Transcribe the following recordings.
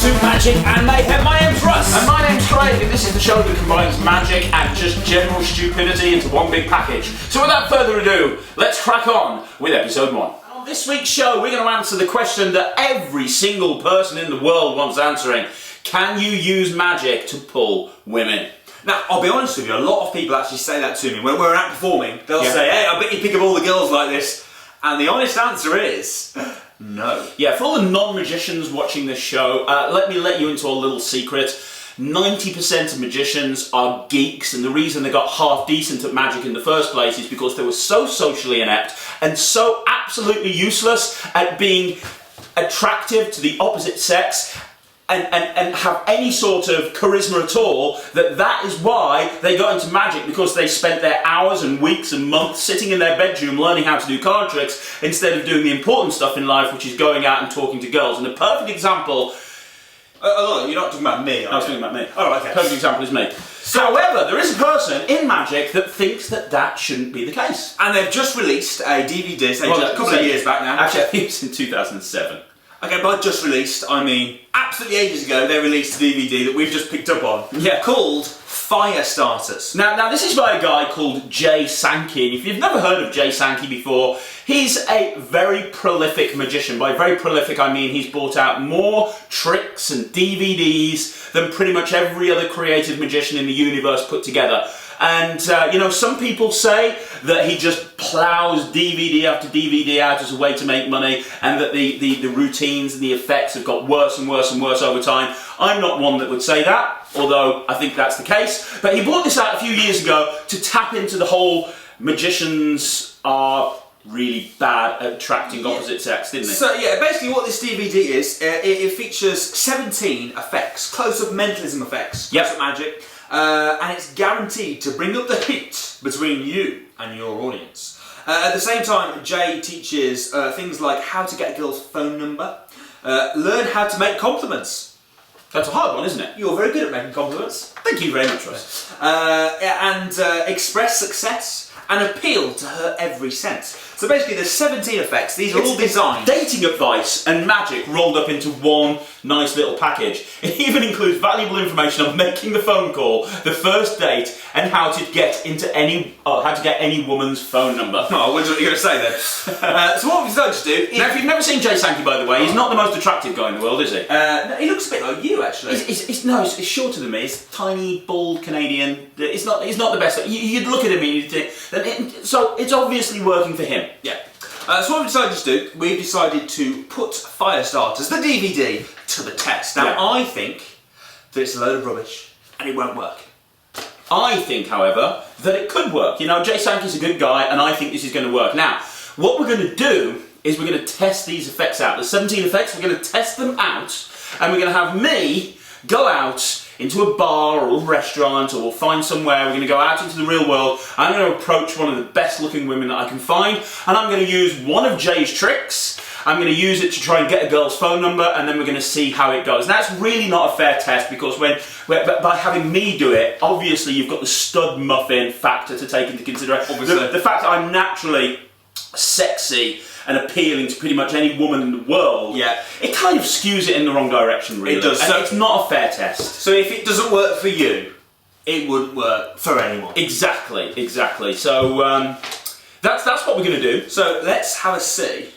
to Magic and Mayhem. My name's Russ. And my name's Craig, and this is the show that combines magic and just general stupidity into one big package. So without further ado, let's crack on with episode 1. On this week's show, we're going to answer the question that every single person in the world wants answering. Can you use magic to pull women? Now, I'll be honest with you, a lot of people actually say that to me. When we're out performing, they'll say, hey, I bet you pick up all the girls like this. And the honest answer is... no. Yeah, for all the non-magicians watching this show, let me let you into a little secret. 90% of magicians are geeks, and the reason they got half decent at magic in the first place is because they were so socially inept and so absolutely useless at being attractive to the opposite sex and have any sort of charisma at all, that is why they got into magic, because they spent their hours and weeks and months sitting in their bedroom learning how to do card tricks instead of doing the important stuff in life, which is going out and talking to girls. And a perfect example... you're not talking about me, I was talking about me. Oh, okay. Perfect example is me. However, there is a person in magic that thinks that shouldn't be the case. And they've just released a DVD, a couple of years back now. Actually, I think it was in 2007. Okay, by just released, I mean absolutely ages ago they released a DVD that we've just picked up on. Yeah. Called Fire Starters. Now this is by a guy called Jay Sankey, and if you've never heard of Jay Sankey before, he's a very prolific magician. By very prolific, I mean he's brought out more tricks and DVDs than pretty much every other creative magician in the universe put together. And, some people say that he just plows DVD after DVD out as a way to make money, and that the routines and the effects have got worse and worse and worse over time. I'm not one that would say that, although I think that's the case. But he brought this out a few years ago to tap into the whole magicians are really bad at attracting opposite sex, didn't he? So yeah, basically what this DVD is, it features 17 effects, close-up mentalism effects, close-up magic. And it's guaranteed to bring up the heat between you and your audience. At the same time, Jay teaches things like how to get a girl's phone number, learn how to make compliments. That's a hard one, isn't it? You're very good at making compliments. Thank you very much, Russ. And express success and appeal to her every sense. So basically there's 17 effects, these are all designed. Dating advice and magic rolled up into one nice little package. It even includes valuable information on making the phone call, the first date, and how to get any woman's phone number. Oh, I wonder what you're going to say then. So what we've decided to do... Now, if you've never seen Jay Sankey, by the way, he's not the most attractive guy in the world, is he? No, he looks a bit like you, actually. He's shorter than me. He's tiny, bald Canadian. He's not the best. You'd look at him and you'd think... So it's obviously working for him. Yeah. So what we've decided to do, we've decided to put Fire Starters, the DVD, to the test. Now, I think that it's a load of rubbish and it won't work. I think, however, that it could work. Jay Sankey's a good guy, and I think this is going to work. Now, what we're going to do is we're going to test these effects out. The 17 effects, we're going to test them out, and we're going to have me go out into a bar or a restaurant, or we'll find somewhere. We're going to go out into the real world. I'm going to approach one of the best looking women that I can find, and I'm going to use one of Jay's tricks. I'm going to use it to try and get a girl's phone number, and then we're going to see how it goes. Now, it's really not a fair test, because by having me do it, obviously you've got the stud muffin factor to take into consideration. The fact that I'm naturally sexy and appealing to pretty much any woman in the world, it kind of skews it in the wrong direction, really. It does. And it's not a fair test. So if it doesn't work for you, it wouldn't work for anyone. Exactly. So that's what we're going to do. So let's have a see.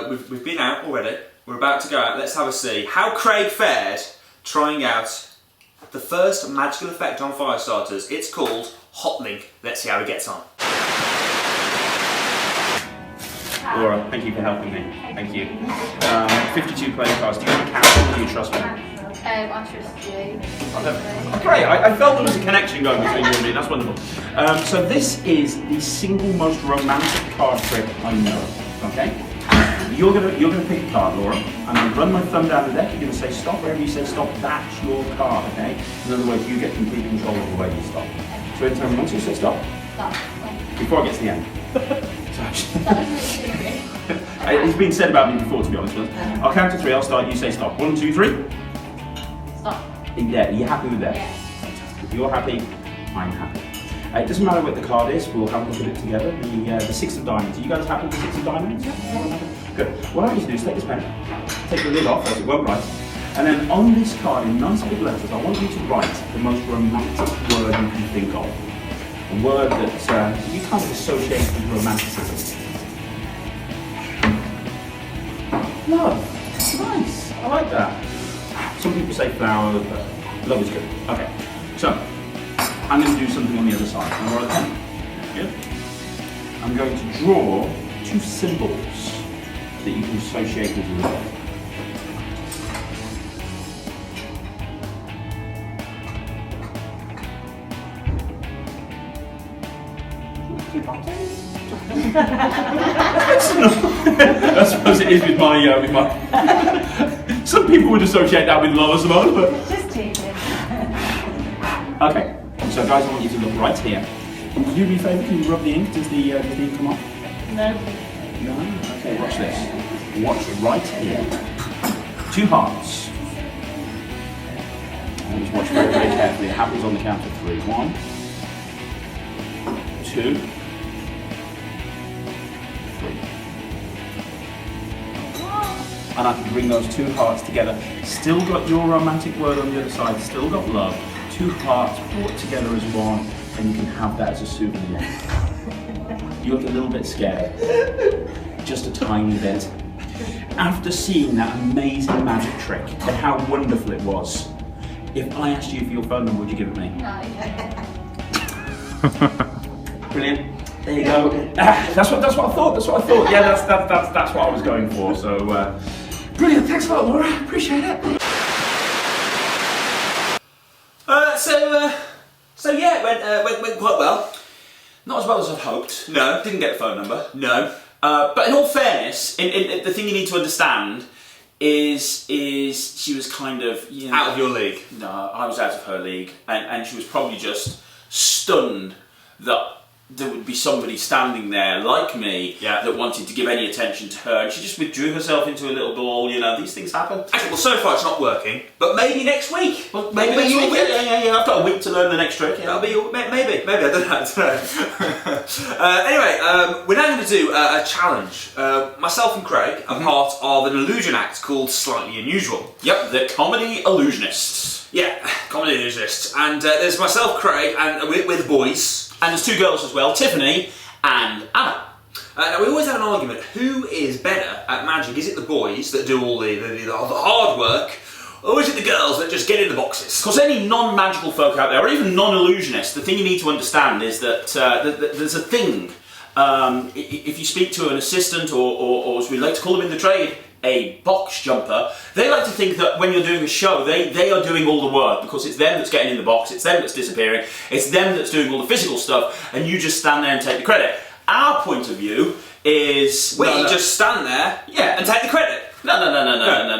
We've been out already. We're about to go out. Let's have a see how Craig fared trying out the first magical effect on Fire Starters. It's called Hot Link. Let's see how he gets on. Laura, thank you for helping me. Thank you. 52 playing cards. Do you want to count or do you trust me? I trust you. Great, I felt there was a connection going between you and me. That's wonderful. So this is the single most romantic card trick I know. Okay? You're gonna pick a card, Laura. I'm gonna run my thumb down the deck. You're gonna say stop. Wherever you say stop, that's your card. Okay? In other words, you get complete control of the way you stop. So in time, once you say stop, before it gets to the end. It's been said about me before, to be honest with us. I'll count to 3, I'll start, you say stop. 1, 2, 3. Stop. Yeah, are you happy with that? Yeah. If you're happy, I'm happy. It doesn't matter what the card is, we'll have a look at it together. The 6 of diamonds. Are you guys happy with the 6 of diamonds? Yeah. Good. What I want you to do is take this pen, take the lid off, as it won't write, And then on this card, in nice big letters, I want you to write the most romantic word you can think of. A word that you kind of associate with romanticism. Love. Nice. I like that. Some people say flower, but love is good. Okay. So, I'm going to do something on the other side. Can I borrow the pen? Good. I'm going to draw 2 symbols that you can associate with love. I suppose it is with my some people would associate that with love, I suppose, but Just cheating. okay. So guys, I want you to look right here. Can you do me a favour? Can you rub the ink? Does the ink come off? No. No? Okay, watch this. Watch right here. 2 hearts. And just watch very, very carefully. It happens on the count of 3. 1, 2, 3. And I can bring those 2 hearts together. Still got your romantic word on the other side, still got love. 2 hearts brought together as one, and you can have that as a souvenir. You look a little bit scared. Just a tiny bit. After seeing that amazing magic trick and how wonderful it was, if I asked you for your phone number, would you give it me? No. Brilliant. There you go. That's what I thought. Yeah, that's what I was going for. So brilliant. Thanks a lot, Laura. Appreciate it. So yeah, it went quite well. Not as well as I'd hoped. No. Didn't get the phone number. No. But in all fairness, the thing you need to understand is she was kind of Out of your league. No, I was out of her league, and she was probably just stunned that there would be somebody standing there like me that wanted to give any attention to her, and she just withdrew herself into a little ball. These things happen. Actually, well, so far it's not working, but maybe next week. Well, maybe next week. Yeah. I've got a week to learn the next trick. Yeah. That'll be maybe. I don't know. Anyway, we're now going to do a challenge. Myself and Craig are part of an illusion act called Slightly Unusual. Yep, the Comedy Illusionists. Yeah, Comedy Illusionists. And there's myself, Craig, and we're the boys. And there's 2 girls as well, Tiffany and Anna. Now we always have an argument, who is better at magic? Is it the boys that do all the hard work, or is it the girls that just get in the boxes? Because any non-magical folk out there, or even non-illusionists, the thing you need to understand is that there's a thing. If you speak to an assistant, or as we like to call them in the trade, a box jumper, they like to think that when you're doing a show, they are doing all the work, because it's them that's getting in the box, it's them that's disappearing, it's them that's doing all the physical stuff, and you just stand there and take the credit. Our point of view is... We just stand there and take the credit. No.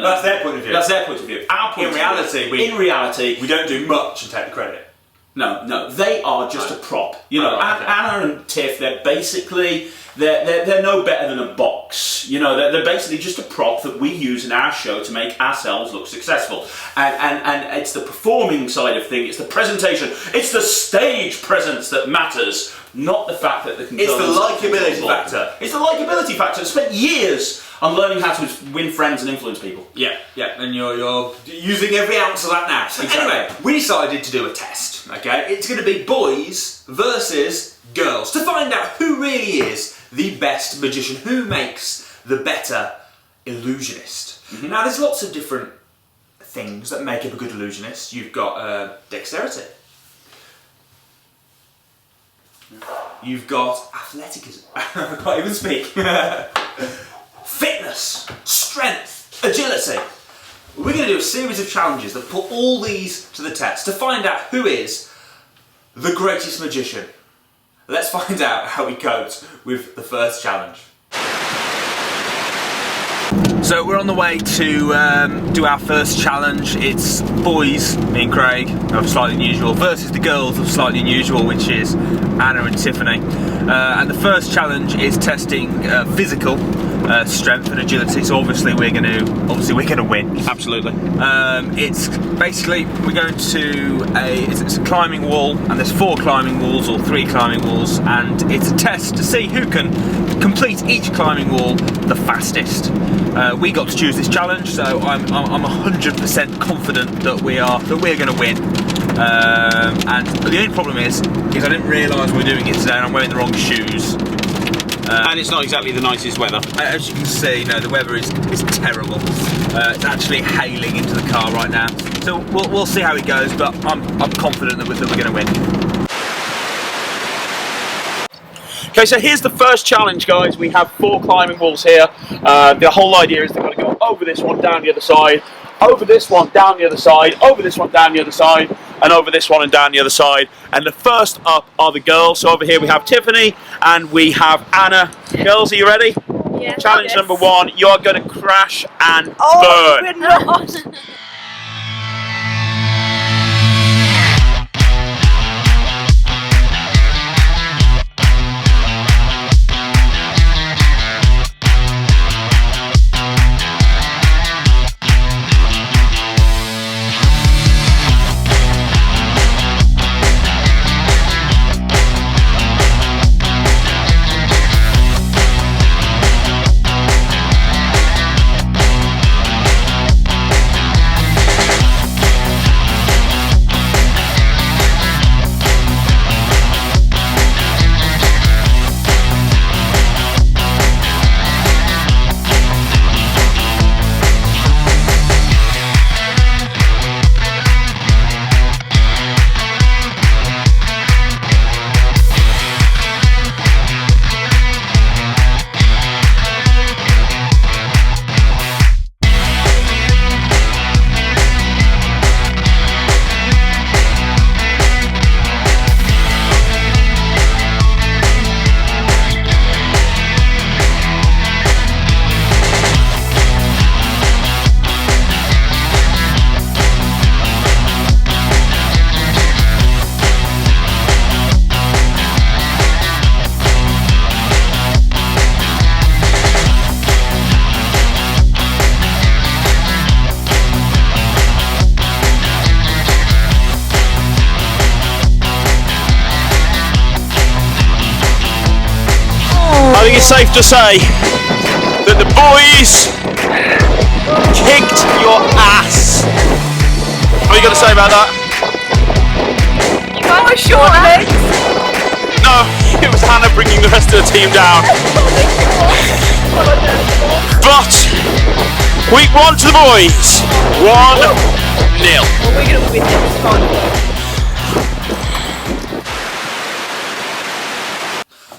That's their point of view. That's their point of view. Our point in reality, we don't do much and take the credit. No, they are just a prop. Anna and Tiff, they're basically... They're no better than a box. They're basically just a prop that we use in our show to make ourselves look successful. And it's the performing side of things, it's the presentation, it's the stage presence that matters, not the fact that they can... It's the likability factor. It's the likability factor. I spent years on learning how to win friends and influence people. Yeah, and you're using every ounce of that now. Exactly. Anyway, we decided to do a test, okay? It's going to be boys versus girls, to find out who really is the best magician, who makes the better illusionist. Mm-hmm. Now, there's lots of different things that make up a good illusionist. You've got dexterity. You've got athleticism. I can't even speak. Fitness, strength, agility. We're going to do a series of challenges that put all these to the test to find out who is the greatest magician. Let's find out how we coped with the first challenge. So we're on the way to do our first challenge. It's boys, me and Craig, of Slightly Unusual, versus the girls of Slightly Unusual, which is Anna and Tiffany. And the first challenge is testing physical strength and agility. So obviously we're going to win. Absolutely. It's basically we're going to it's a climbing wall, and there's 4 climbing walls or 3 climbing walls, and it's a test to see who can complete each climbing wall the fastest. We got to choose this challenge, so I'm 100% confident that we're going to win. And the only problem is I didn't realise we were doing it today, and I'm wearing the wrong shoes. And it's not exactly the nicest weather. As you can see, no, the weather is terrible. It's actually hailing into the car right now. So we'll see how it goes, but I'm confident that we're going to win. Okay, so here's the first challenge, guys. We have 4 climbing walls here. The whole idea is they've got to go over this one, down the other side, over this one, down the other side, over this one, down the other side, and over this one and down the other side. And the first up are the girls. So over here we have Tiffany and we have Anna. Girls, are you ready? Yeah. Challenge Yes. number 1, you are going to crash and burn. Oh, good lord. I think it's safe to say that the boys kicked your ass. What are you going to say about that? You got my short legs. No, it was Hannah bringing the rest of the team down. But week 1 to the boys, 1-0. Well, we're going to win this one.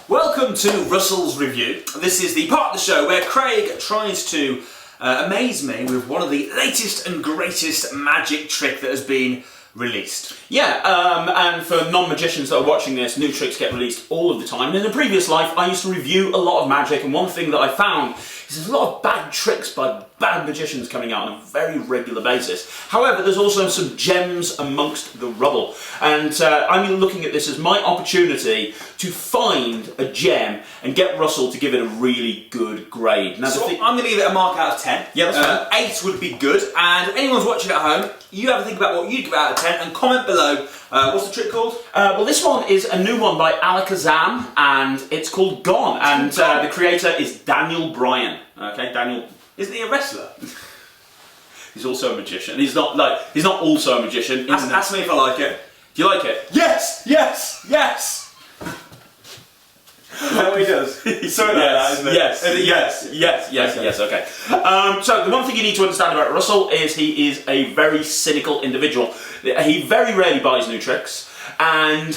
Welcome to Russell's Review. This is the part of the show where Craig tries to amaze me with one of the latest and greatest magic trick that has been released. Yeah, and for non-magicians that are watching this, new tricks get released all of the time. And in a previous life, I used to review a lot of magic, and one thing that I found is there's a lot of bad tricks by bad magicians coming out on a very regular basis. However, there's also some gems amongst the rubble. And I'm looking at this as my opportunity to find a gem and get Russell to give it a really good grade. Now, So I'm going to give it a mark out of 10. Yeah, that's fine. 8 would be good. And if anyone's watching at home, you have to think about what you'd give out of 10 and comment below. What's the trick called? Well, this one is a new one by Alakazam, and it's called Gone. And the creator is Daniel Bryan. Okay, Daniel. Isn't he a wrestler? He's also a magician. He's not also a magician. Ask me if I like it. Do you like it? Yes! Yes! Yes! Is that what he does? He's so like that, isn't it? Yes. Okay. So the one thing you need to understand about Russell is he is a very cynical individual. He very rarely buys new tricks, and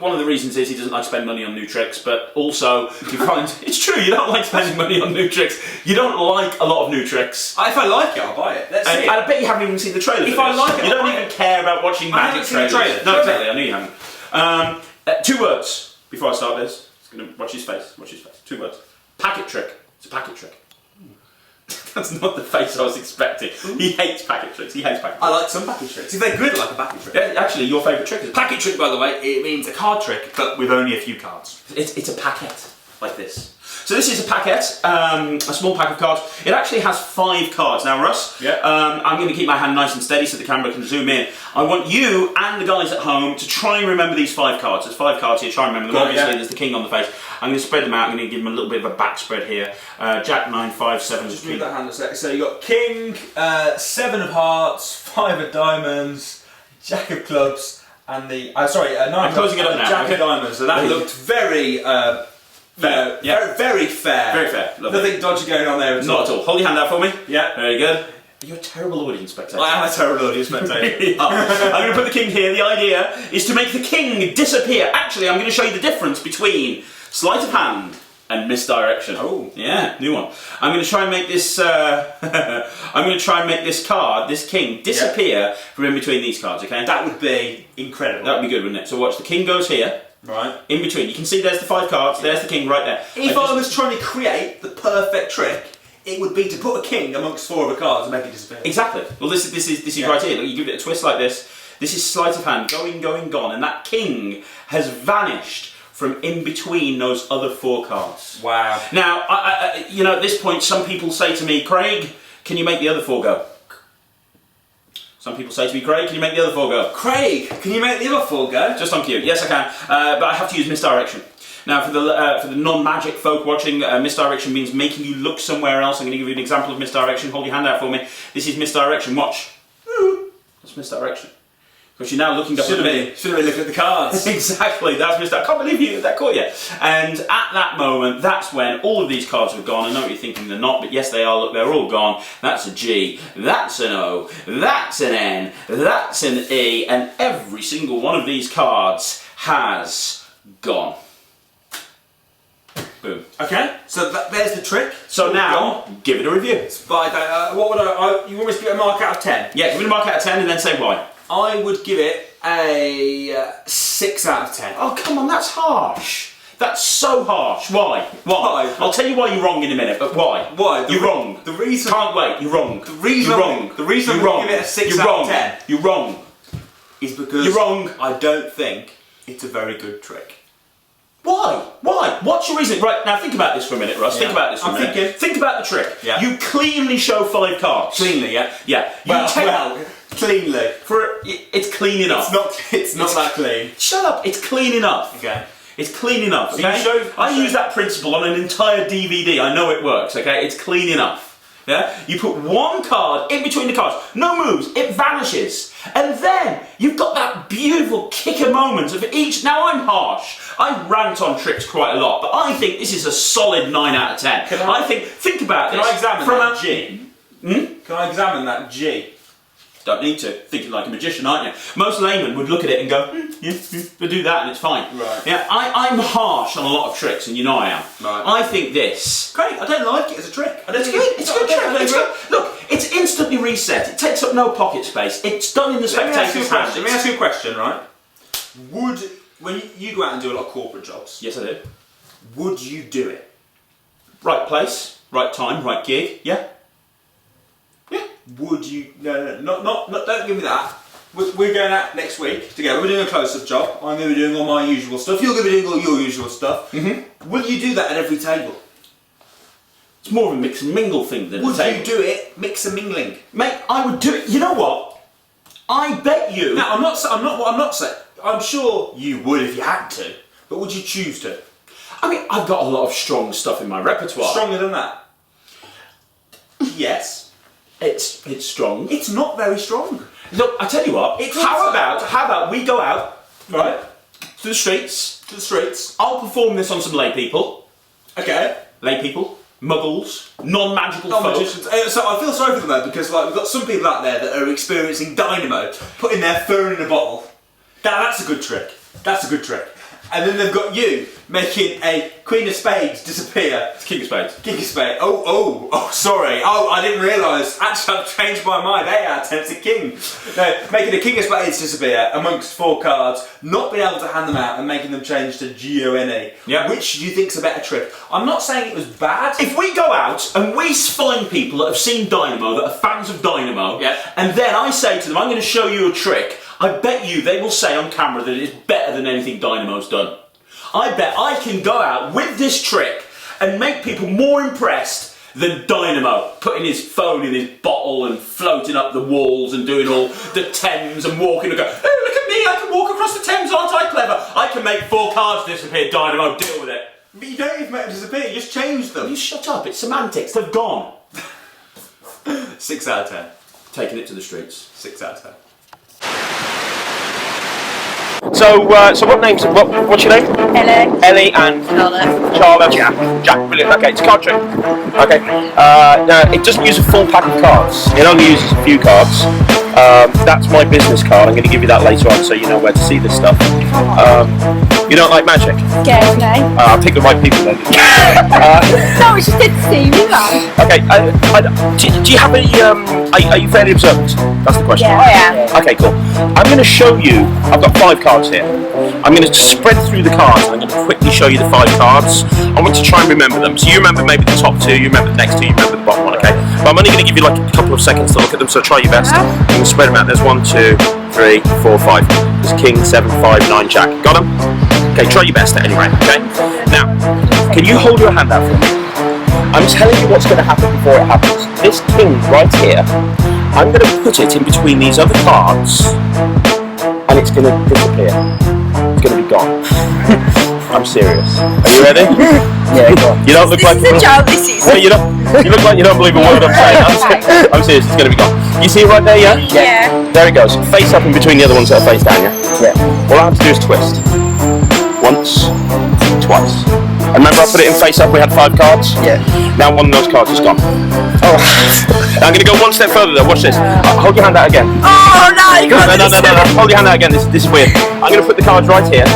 one of the reasons is he doesn't like to spend money on new tricks. But also, you find it's true, you don't like spending money on new tricks. You don't like a lot of new tricks. If I like it, I'll buy it. Let's see it. I bet you haven't even seen the trailer. If I like it, you I'll don't buy even it. care about watching I magic haven't seen the trailers. trailer. No, exactly. I know you haven't. 2 words before I start this. Gonna watch his face. Watch his face. 2 words. Packet trick. It's a packet trick. That's not the face I was expecting. He hates packet tricks. He hates packet tricks. I like some packet tricks. If they're good, I like a packet trick. Yeah, actually, your favourite trick is Packet trick, by the way, it means a card trick, but with only a few cards. It's a packet like this. So this is a packet, a small pack of cards. It actually has 5 cards. Now, Russ, I'm going to keep my hand nice and steady so the camera can zoom in. I want you and the guys at home to try and remember these 5 cards. There's 5 cards here, try and remember them. Obviously, there's the king on the face. I'm going to spread them out. I'm going to give them a little bit of a back spread here. Jack, 9, 5, 7. Just move that hand a sec. So you got king, 7 of hearts, 5 of diamonds, jack of clubs, and the 9 I'm closing it up now. Jack of diamonds. So that looked very fair. Very fair. Very fair. Lovely. Nothing dodgy going on there at all. Not at all. Hold your hand out for me. Yeah. Very good. You're a terrible audience spectator. I am a terrible audience spectator. I'm going to put the king here. The idea is to make the king disappear. Actually, I'm going to show you the difference between sleight of hand and misdirection. Oh, yeah, new one. I'm going to try and make this. I'm going to try and make this card, this king, disappear from in between these cards. Okay, that would be incredible. That would be good, wouldn't it? So watch. The king goes here. Right. In between, you can see there's the 5 cards. There's the king right there. If I was trying to create the perfect trick, it would be to put a king amongst 4 of the cards and make it disappear. Exactly. Well, this is right here. Look, you give it a twist like this. This is sleight of hand, going, gone, and that king has vanished from in between those other 4 cards. Wow. Now, you know, at this point, some people say to me, Craig, can you make the other 4 go? Some people say to me, Craig, can you make the other 4 go? Craig, can you make the other 4 go? Just on cue. Yes, I can. But I have to use misdirection. Now, for the non-magic folk watching, misdirection means making you look somewhere else. I'm going to give you an example of misdirection. Hold your hand out for me. This is misdirection. Watch. That's misdirection. Because you're now looking up Should have been looking at the cards. Exactly, that's misdirection. I can't believe that caught you. And at that moment, that's when all of these cards have gone. I know what you're thinking they're not, but yes, they are. Look, they're all gone. That's a G, that's an O, that's an N, that's an E, and every single one of these cards has gone. Boom. Okay, so there's the trick. So now, give it a review. But what would you want me to give it a mark out of 10? Yeah, give it a mark out of 10 and then say why. I would give it a 6 out of 10. Oh, come on, that's harsh. That's so harsh. Why? Why? I'll tell you why you're wrong in a minute, but why? Why? You're wrong. The reason... Can't wait, you're wrong. The reason you're wrong. The reason I'm going to give it a 6 out of 10... You're wrong. ...is because... You're wrong. I don't think it's a very good trick. Why? Why? What's your reason? Right, now think about this for a minute, Russ. Think about this for a minute. Thinking. Think about the trick. Yeah. You cleanly show 5 cards. Cleanly, yeah? Yeah. Cleanly. It's clean enough. It's not that clean. Shut up. It's clean enough. Okay. It's clean enough. So Okay. I use that principle on an entire DVD. I know it works. Okay. It's clean enough. Yeah. You put 1 card in between the cards. No moves. It vanishes. And then you've got that beautiful kicker moment of each. Now I'm harsh. I rant on tricks quite a lot, but I think this is a solid 9 out of 10. Think about this. Can I examine from that G? Can I examine that G? Don't need to. Thinking like a magician, aren't you? Most laymen would look at it and go, but do that and it's fine. Right. Yeah, I'm harsh on a lot of tricks, and you know I am. Right. I think this. Great, I don't like it as a trick. It's good. It's a good trick. It's good. Look, it's instantly reset. It takes up no pocket space. It's done in the spectator's hand. Let me ask you a question, right? When you go out and do a lot of corporate jobs, Yes, I do. would you do it? Right place, right time, right gig. Yeah. Yeah. Would you? No, not. Don't give me that. We're going out next week together. We're doing a close-up job. I'm going to be doing all my usual stuff. You're going to be doing all your usual stuff. Mm-hmm. Will you do that at every table? It's more of a mix and mingle thing than a table. Would you do it mix and mingling? Mate, I would do it. You know what? I bet you. Now, I'm not saying. I'm sure you would if you had to, but would you choose to? I mean, I've got a lot of strong stuff in my repertoire. Stronger than that? Yes. It's strong. It's not very strong. Look, I tell you what. How about we go out, right, to the streets? To the streets. I'll perform this on some lay people. Okay. Lay people, muggles, non-magical folk. Non-magicians. So I feel sorry for them though, because we've got some people out there that are experiencing dynamo, putting their phone in a bottle. That's a good trick. That's a good trick. And then they've got you making a Queen of Spades disappear. It's King of Spades. King of Spades. Oh, sorry. Oh, I didn't realise. Actually, I've changed my mind. 8 out of 10, it's a King. No, making a King of Spades disappear amongst 4 cards, not being able to hand them out and making them change to G-O-N-E. Yeah. Which do you think's a better trick? I'm not saying it was bad. If we go out and we find people that have seen Dynamo, that are fans of Dynamo, yeah, and then I say to them, I'm going to show you a trick, I bet you they will say on camera that it is better than anything Dynamo's done. I bet I can go out with this trick and make people more impressed than Dynamo, putting his phone in his bottle and floating up the walls and doing all the Thames and walking and go, oh, look at me, I can walk across the Thames, aren't I clever? I can make 4 cards disappear, Dynamo, deal with it. But you don't even make them disappear, you just change them. You shut up, it's semantics, they've gone. 6 out of 10. Taking it to the streets. 6 out of 10. So what names? What's your name? Ellie. Ellie and Charlotte. Jack, brilliant. Okay, it's a card trick. Okay. Now it doesn't use a full pack of cards. It only uses a few cards. That's my business card. I'm going to give you that later on, so you know where to see this stuff. You don't like magic? Yeah, okay. I'll pick the right people then. No, it's just good to see you, man. Okay. Do you have any? Are you fairly observant? That's the question. Yeah. Okay, cool. I'm going to show you. I've got 5 cards here. I'm going to spread through the cards and I'm going to quickly show you the 5 cards. I want you to try and remember them. So you remember maybe the top 2, you remember the next 2, you remember the bottom one, okay? But I'm only going to give you like a couple of seconds to look at them, so try your best. I'm going to spread them out. There's 1, 2, 3, 4, 5. There's King, 7, 5, 9, Jack. Got them? Okay, try your best at any rate, okay? Now, can you hold your hand out for me? I'm telling you what's going to happen before it happens. This King right here, I'm going to put it in between these other cards and it's going to disappear. It's going to be gone. I'm serious. Are you ready? Yeah, go on. You don't look like... This is a joke, this is. No, you look like you don't believe a word I'm saying. I'm serious, it's going to be gone. You see it right there, yeah? Yeah. There it goes. Face up in between the other ones that are face down, yeah? Yeah. All I have to do is twist. Once, twice. And remember I put it in face up, we had 5 cards? Yeah. Now one of those cards is gone. Oh. I'm going to go one step further though, watch this. Hold your hand out again. Oh, no, you can't No. Hold your hand out again, this is weird. I'm going to put the cards right here.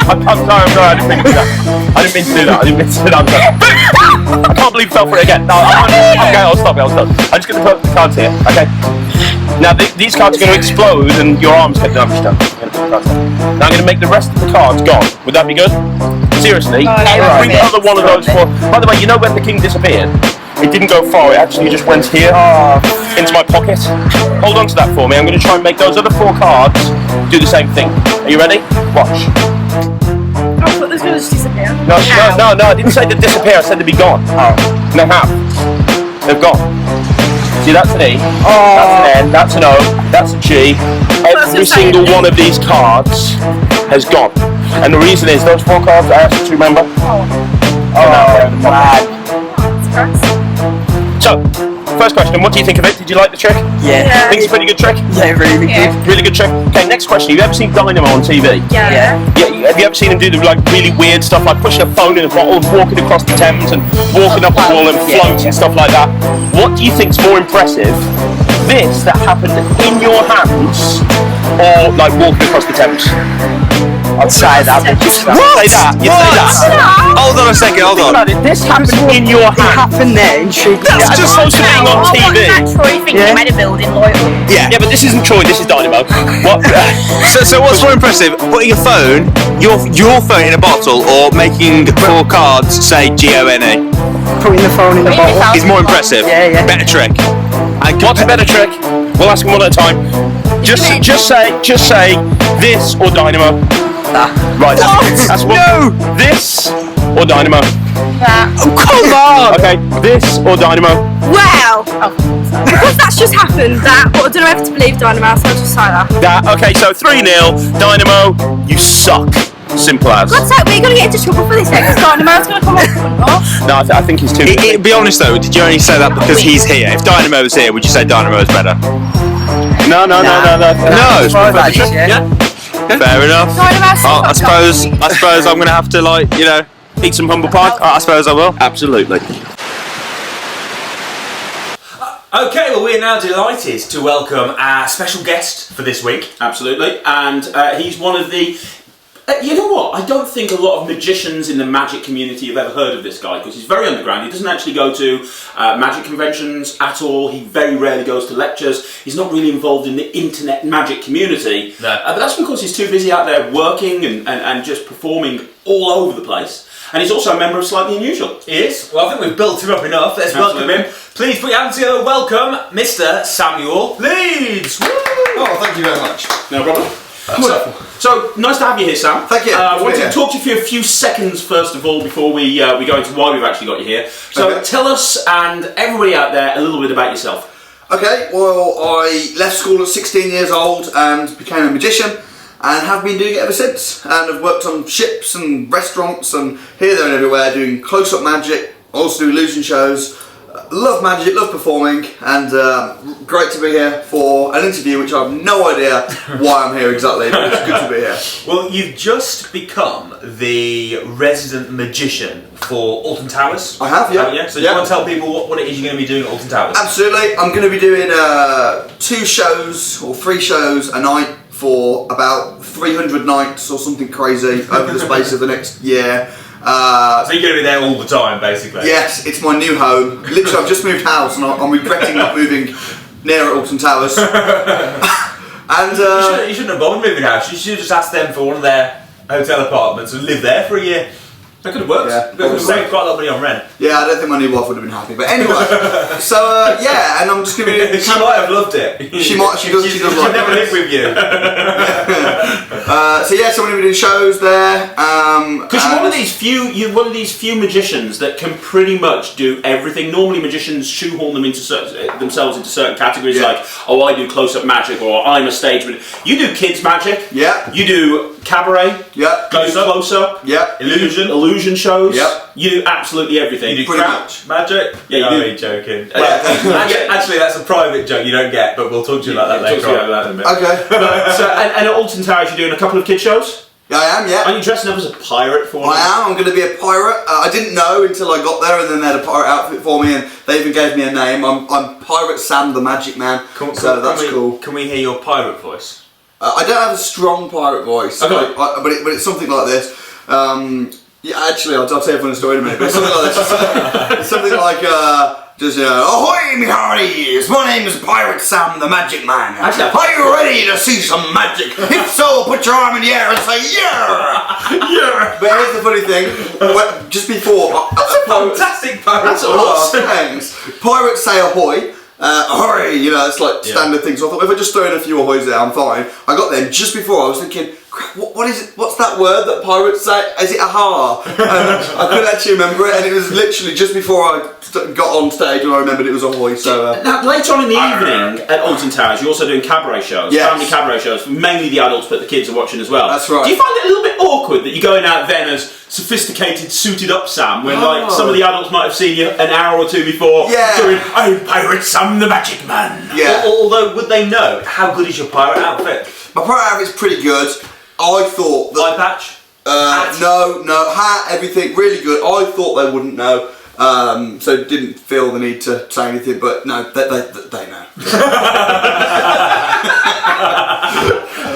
I'm sorry, I didn't mean to do that. I didn't mean to do that. I'm sorry. I can't believe I fell for it again. No, okay, I'll stop. I'm just going to put the cards here, okay? Now these cards are going to explode and your arms get damaged. Now I'm going to make the rest of the cards gone. Would that be good? Seriously, every other one of those 4. By the way, you know when the King disappeared? It didn't go far, it actually just went here, into my pocket. Hold on to that for me, I'm going to try and make those other 4 cards do the same thing. Are you ready? Watch. I thought this was going to just disappear. No, I didn't say they'd disappear, I said they'd be gone. And they have. They've gone. See, that's an E, that's an N, that's an O, that's a G. Every single one of these cards has gone. And the reason is, those 4 cards I asked you to remember. So, first question, what do you think of it? Did you like the trick? Yeah. Think it's a pretty good trick? Yeah, really good. Really good trick. Okay, next question, have you ever seen Dynamo on TV? Yeah. Yeah, have you ever seen him do the like really weird stuff like pushing a phone in a bottle, walking across the Thames and walking up a wall and floats and stuff like that? What do you think's more impressive? This that happened in your hands or like walking across the Thames? I'd say that. What? Say that. You say that. Hold on a second, hold on. This happened in your It hand. happened there in Street. That's just supposed to be on TV. Troy thinking he made a building loyal. Yeah. Yeah, but this isn't Troy, this is Dynamo. What? So what's more impressive? Putting a phone, your phone in a bottle, or making 4 cards say G-O-N-E? Putting the phone in the bottle. Is more impressive. Yeah. Better trick. What's a better trick? We'll ask him one at a time. Just say this or Dynamo. Right, that's what. No! This or Dynamo. Oh, come on! Okay, this or Dynamo. Wow. Because that's just happened, but I don't know whether to believe Dynamo, so I'll just say that. Okay, so 3-0. Dynamo, you suck. Simple as. God's sake, we're going to get into trouble for this next. Dynamo's going to come on. No, I think he's too. Be honest though, did you only say that because he's here? If Dynamo was here, would you say Dynamo is better? No. No, it's Well, prefer the that trick. is, yeah. Fair enough. Dynamo's Oh, I suppose I'm gonna have to Eat some humble pie. I suppose I will. Absolutely. Okay, well we're now delighted to welcome our special guest for this week. Absolutely, and he's one of the... you know what? I don't think a lot of magicians in the magic community have ever heard of this guy because he's very underground. He doesn't actually go to magic conventions at all. He very rarely goes to lectures. He's not really involved in the internet magic community. No. But that's because he's too busy out there working and just performing all over the place. And he's also a member of Slightly Unusual. He is. Well, I think we've built him up enough. Let's welcome him. Please put your hands together. Welcome, Mr. Samuel Leeds. Woo! Oh, thank you very much. No problem. So nice to have you here, Sam. Thank you. I wanted to talk to you for a few seconds first of all before we go into why we've actually got you here. So tell us and everybody out there a little bit about yourself. Okay, well, I left school at 16 years old and became a magician, and have been doing it ever since. And I've worked on ships and restaurants and here, there and everywhere doing close-up magic, also do illusion shows. Love magic, love performing, and great to be here for an interview which I have no idea why I'm here exactly, but it's good to be here. Well, you've just become the resident magician for Alton Towers. I have, yeah. So do you want to tell people what it is you're going to be doing at Alton Towers? Absolutely. I'm going to be doing 2 shows or 3 shows a night for about 300 nights or something crazy over the space of the next year. So you're going to be there all the time, basically? Yes, it's my new home. Literally, I've just moved house and I'm regretting not moving near Alton Towers. And you shouldn't have bothered moving house. You should have just asked them for one of their hotel apartments and live there for a year. That could have worked. Yeah, could have saved quite a lot of money on rent. Yeah, I don't think my new wife would have been happy. But anyway, so yeah, and I'm just going to be... She might have loved it. She does like never it. lived with you. So yeah, so I'm going to be doing shows there. Because you're one of these few magicians that can pretty much do everything. Normally magicians shoehorn them into themselves into certain categories, like, oh, I do close-up magic, or I'm a stage magician. You do kids magic. Yeah. You do cabaret. Yeah. Close-up. Yeah. Illusion shows. Yep. You do absolutely everything. You do Pretty crouch magic. Yeah, you no, do. you're joking. Actually, that's a private joke you don't get, but we'll talk to you about that later on. Okay. And at Alton Towers, you're doing a couple of kid shows. Yeah, I am, yeah. Aren't you dressing up as a pirate for me? I am. I'm going to be a pirate. I didn't know until I got there, and then they had a pirate outfit for me, and they even gave me a name. I'm Pirate Sam the Magic Man. So that's cool. Can we hear your pirate voice? I don't have a strong pirate voice, okay. but it's something like this. Yeah, actually, I'll tell you a funny story in a minute. But it's something like this. It's something like ahoy, me hearties! My name is Pirate Sam the Magic Man. Actually, are you ready to see some magic? If so, put your arm in the air and say yeah, yeah. But here's the funny thing: just before, That's a fantastic pirate. That's awesome. thanks. Pirates say ahoy. Ahoy, you know, it's like standard things. So I thought if I just throw in a few ahoys there, I'm fine. I got there, and just before I was thinking, crap, what is it? What's that word that pirates say? Is it aha? I couldn't actually remember it, and it was literally just before I got on stage and I remembered it was ahoy. So now, later on in the evening at Alton Towers, you're also doing cabaret shows, family cabaret shows. Mainly the adults, but the kids are watching as well. That's right. Do you find it a little bit awkward that you're going out then as sophisticated, suited up Sam, when like some of the adults might have seen you an hour or two before doing I'm Pirate Sam the Magic Man? Yeah. Although, would they know how good is your pirate outfit? My pirate outfit's pretty good. I thought that Eye patch? no, hat, everything really good. I thought they wouldn't know. So didn't feel the need to say anything, but no, they know.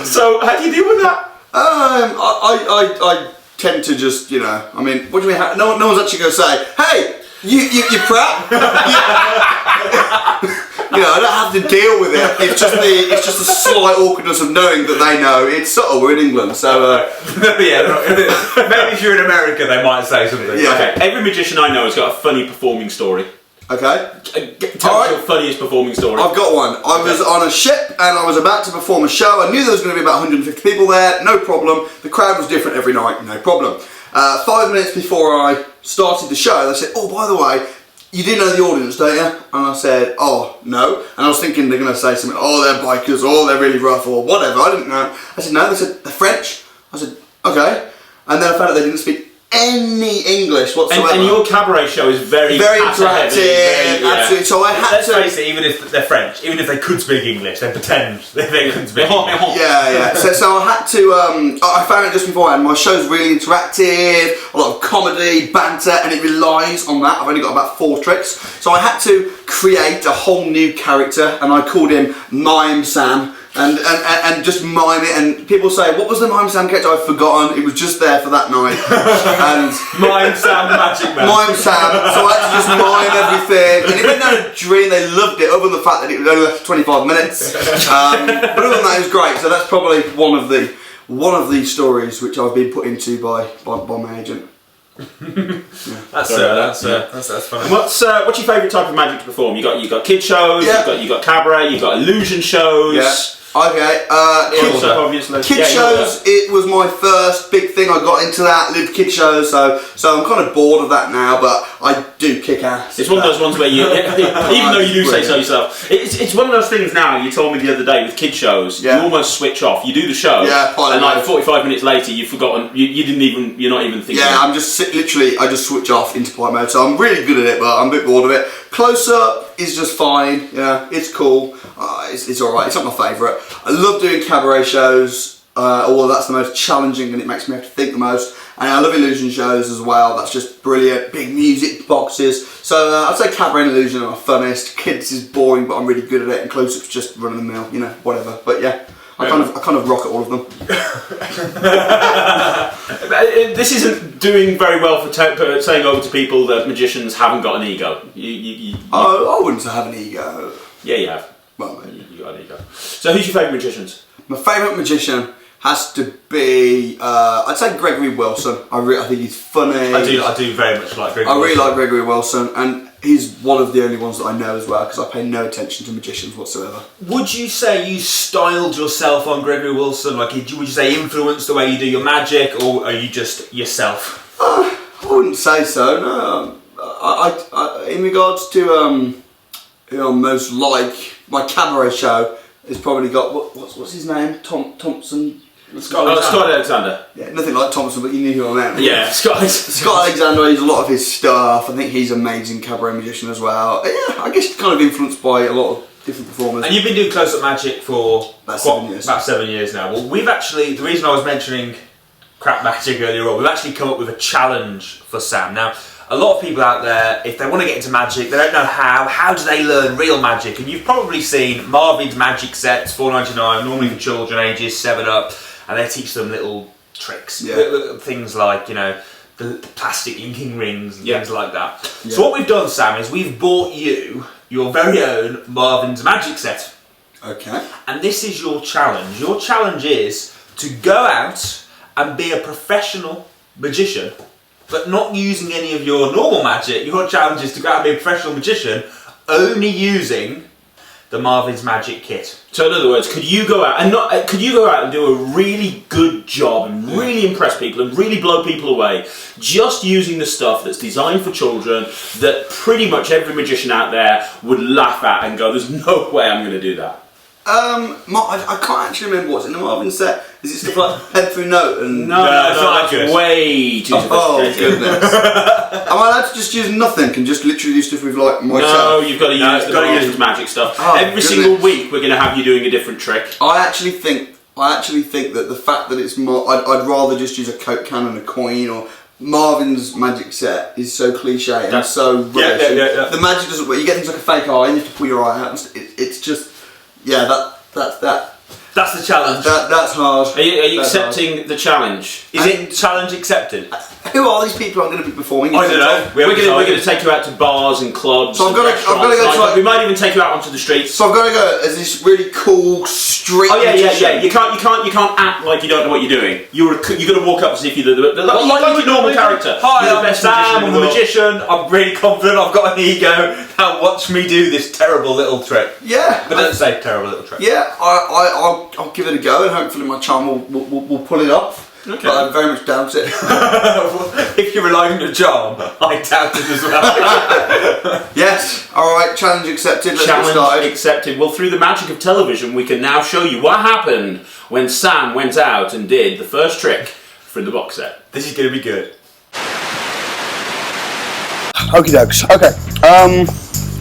So how do you deal with that? I tend to just, you know, I mean, what do you mean? No one's actually going to say, hey, you prep. You know, I don't have to deal with it. It's just the slight awkwardness of knowing that they know. It's subtle. We're in England, so yeah. Maybe if you're in America, they might say something. Yeah. Okay, every magician I know has got a funny performing story. Okay. Tell us your funniest performing story. I've got one. I was on a ship and I was about to perform a show. I knew there was going to be about 150 people there. No problem. The crowd was different every night. No problem. 5 minutes before I started the show, they said, "Oh, by the way, you do know the audience, don't you?" And I said, "Oh, no." And I was thinking they're going to say something, "Oh, they're bikers," or "Oh, they're really rough," or whatever. I didn't know. I said, "No." They said, "They're French." I said, "Okay." And then I found out they didn't speak any English whatsoever. And your cabaret show is very interactive, absolutely. So I had Let's to. face it, even if they're French, even if they could speak English, they pretend they couldn't speak English. Yeah. So I had to. I found it just beforehand. My show's really interactive, a lot of comedy, banter, and it relies on that. I've only got about 4 tricks, so I had to create a whole new character, and I called him Mime Sam. And just mime it, and people say, "What was the Mime Sam character?" I've forgotten. It was just there for that night. And Mime Sam the Magic Man. Mime Sam. So I had to just mime everything, and it went down a dream. They loved it, other than the fact that it was only 25 minutes. But other than that, it was great. So that's probably one of the stories which I've been put into by my agent. That's funny. What's your favourite type of magic to perform? You got kid shows, you got cabaret, you got illusion shows. Yeah. Okay, kid shows, it was my first big thing. I got into that, lived kid shows, so I'm kind of bored of that now, but I do kick ass. It's one of those ones where you, even though you do say so yourself, it's one of those things now, you told me the other day with kid shows, you almost switch off. You do the show, and like 45 minutes later you've forgotten, you're not even thinking. Yeah, I'm just literally, I just switch off into polite mode, so I'm really good at it, but I'm a bit bored of it. Close Up is just fine, yeah, it's cool, it's alright, it's not my favourite. I love doing cabaret shows, although that's the most challenging and it makes me have to think the most. And I love illusion shows as well, that's just brilliant, big music boxes. So I'd say cabaret and illusion are my funnest. Kids is boring, but I'm really good at it, and Close Up's just run of the mill, you know, whatever. But yeah, I kind of rock at all of them. This isn't doing very well for saying over to people that magicians haven't got an ego. I wouldn't say I have an ego. Yeah, you have. Well, maybe. You got an ego. So who's your favourite magicians? My favourite magician has to be, I'd say Gregory Wilson. I think he's funny. I do very much like Gregory Wilson. I really like Gregory Wilson, and he's one of the only ones that I know as well, because I pay no attention to magicians whatsoever. Would you say you styled yourself on Gregory Wilson? Like, would you say influenced the way you do your magic, or are you just yourself? I wouldn't say so, no. I in regards to most like, my cabaret show has probably got, what's his name? Thompson? Scott Alexander. Yeah, nothing like Thompson, but you knew who I meant. Yeah, Scott Alexander, he's a lot of his stuff. I think he's an amazing cabaret magician as well. Yeah, I guess kind of influenced by a lot of different performers. And you've been doing close-up magic for about 7 years. About 7 years now. Well, we've actually, the reason I was mentioning crap magic earlier on, we've actually come up with a challenge for Sam. Now, a lot of people out there, if they want to get into magic, they don't know how do they learn real magic? And you've probably seen Marvin's magic sets, $4.99, normally for children ages 7 up, and they teach them little tricks, little things like, you know, the plastic inking rings and things like that. Yeah. So what we've done, Sam, is we've bought you your very own Marvin's magic set. Okay. And this is your challenge. Your challenge is to go out and be a professional magician, but not using any of your normal magic. Your challenge is to go out and be a professional magician, only using the Marvin's Magic kit. So in other words, could you go out and do a really good job and really impress people and really blow people away, just using the stuff that's designed for children that pretty much every magician out there would laugh at and go, "There's no way I'm going to do that." I can't actually remember what's in the Marvin set. Is it stuff like head through note and... No, that's way too sophisticated. Oh, goodness. Am I allowed to just use nothing and just literally do stuff with, like, myself? No, you've got to use the Marvin's magic stuff. Every single week we're going to have you doing a different trick. I actually think that the fact that it's more... I'd rather just use a Coke can and a coin, or... Marvin's magic set is so cliche and so rubbish. Yeah. The magic doesn't work. You get things like a fake eye and you have to pull your eye out. It's just... Yeah, that's that. That's the challenge. That's hard. Are you accepting the challenge? Is it challenge accepted? Who are these people I'm going to be performing? I don't know. We're going to take you out to bars and clubs. So I've got to go try. We might even take you out onto the streets. So I've got to go as this really cool street. Oh yeah. You can't act like you don't know what you're doing. You're going to walk up as if you're like your normal character. Hi, I'm Sam. I'm a magician. I'm really confident. I've got an ego. Now watch me do this terrible little trick. Yeah. But don't say terrible little trick. Yeah, I'll give it a go, and hopefully my charm will pull it off. Okay. But I very much doubt it. If you're relying on the charm, I doubt it as well. Yes. All right. Challenge accepted. Let's get started. Challenge accepted. Well, through the magic of television, we can now show you what happened when Sam went out and did the first trick for the box set. This is going to be good. Okie dokes. Okay.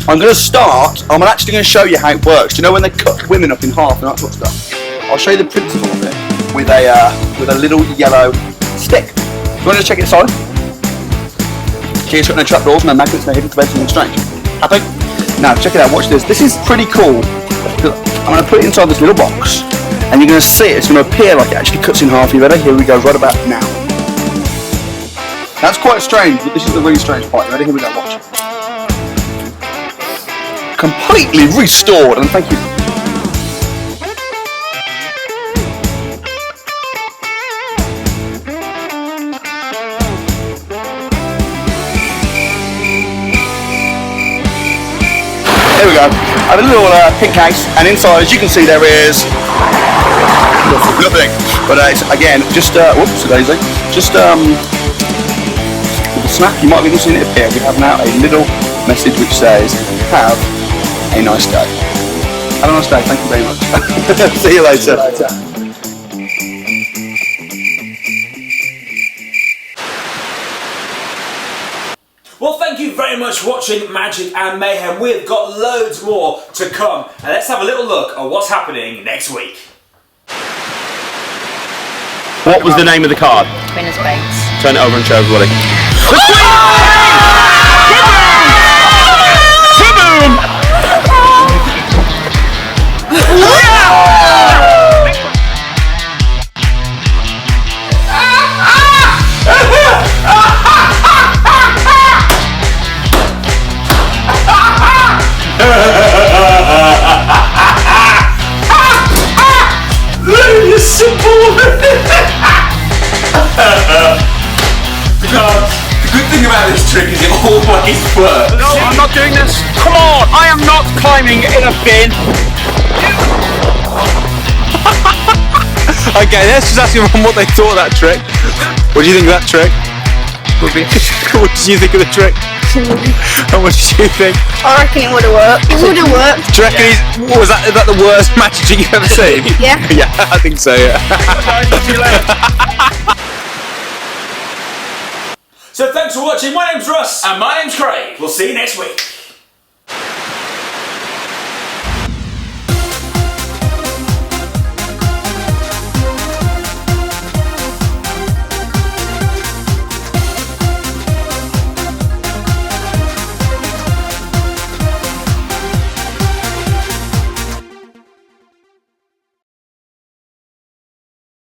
I'm going to start. I'm actually going to show you how it works. Do you know when they cut women up in half and that sort of stuff? I'll show you the principle of it with a little yellow stick. You want to check it aside? Cheers, got no trapdoors, no magnets, no hidden threads, nothing strange. Happy? Now check it out. Watch this. This is pretty cool. I'm going to put it inside this little box, and you're going to see it. It's going to appear like it actually cuts in half. You ready? Here we go. Right about now. That's quite strange, but this is the really strange part. You ready? Here we go. Watch. Completely restored, and thank you. Here we go. I have a little pin case, and inside, as you can see, there is nothing. But it's, again, just whoops, daisy. Just with a snap. You might have even seen it appear. We have now a little message which says, "Have a nice day." Have a nice day. Thank you very much. See you later. Well, thank you very much for watching Magic and Mayhem. We've got loads more to come. And let's have a little look at what's happening next week. What was the name of the card? Queen of Spades. Turn it over and show everybody. You simple. The good thing about this trick is it always works. No, I'm not doing this. Come on, I am not climbing in a bin. Okay, let's just ask everyone what they thought of that trick. What do you think of that trick? What did you think of the trick? And what did you think? I reckon it would have worked. It would have worked. Do you reckon is that the worst magic trick you've ever seen? Yeah. Yeah, I think so, yeah. So thanks for watching. My name's Russ. And my name's Craig. We'll see you next week.